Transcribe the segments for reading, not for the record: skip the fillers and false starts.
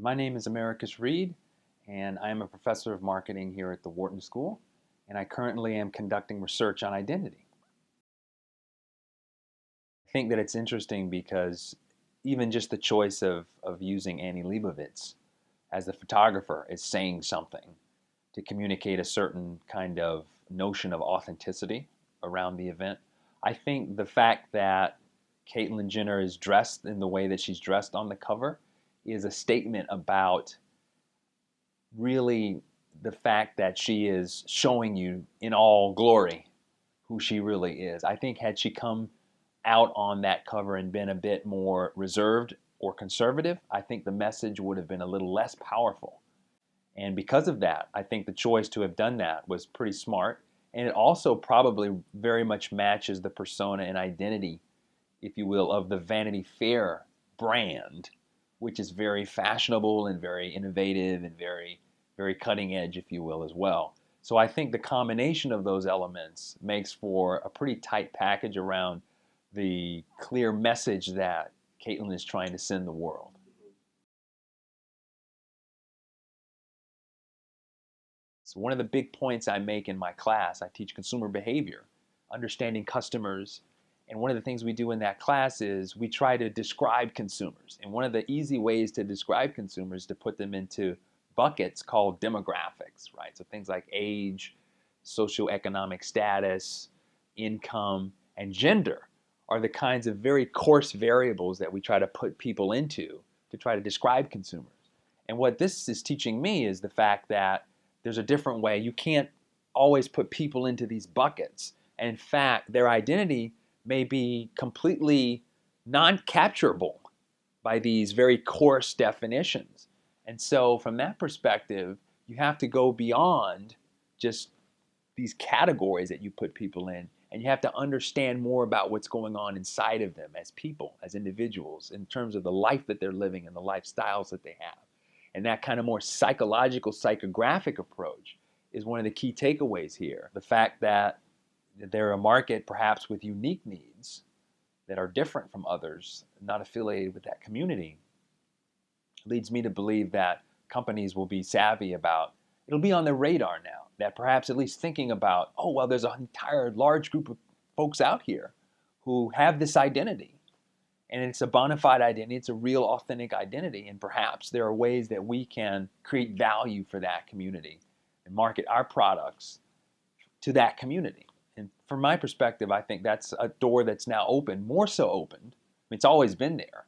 My name is Americus and I am a professor of marketing here at the Wharton School, and I currently am conducting research on identity. I think that it's interesting because even just the choice of using Annie Leibovitz as the photographer is saying something to communicate a certain kind of notion of authenticity around the event. I think the fact that Caitlyn Jenner is dressed in the way that she's dressed on the cover is a statement about really the fact that she is showing you in all glory who she really is. I think had she come out on that cover and been a bit more reserved or conservative, I think the message would have been a little less powerful. And because of that, I think the choice to have done that was pretty smart. And it also probably very much matches the persona and identity, if you will, of the Vanity Fair brand, which is very fashionable and very innovative and very cutting edge, if you will, as well. So I think the combination of those elements makes for a pretty tight package around the clear message that Caitlyn is trying to send the world. So one of the big points I make in my class, I teach consumer behavior, understanding customers. And one of the things we do in that class is we try to describe consumers. And one of the easy ways to describe consumers is to put them into buckets called demographics, right? So things like age, socioeconomic status, income, and gender are the kinds of very coarse variables that we try to put people into to try to describe consumers. And what this is teaching me is the fact that there's a different way. You can't always put people into these buckets. And in fact, their identity may be completely non-capturable by these very coarse definitions. And so from that perspective, you have to go beyond just these categories that you put people in, and you have to understand more about what's going on inside of them as people, as individuals, in terms of the life that they're living and the lifestyles that they have. And that kind of more psychological, psychographic approach is one of the key takeaways here. The fact that they're a market perhaps with unique needs that are different from others, not affiliated with that community, leads me to believe that companies will be savvy about, it'll be on their radar now, that perhaps at least thinking about, oh, well, there's an entire large group of folks out here who have this identity. And it's a bona fide identity, it's a real authentic identity, and perhaps there are ways that we can create value for that community and market our products to that community. And from my perspective, I think that's a door that's now open, more so opened. I mean, it's always been there,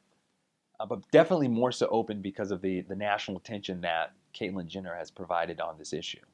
but definitely more so open because of the national attention that Caitlyn Jenner has provided on this issue.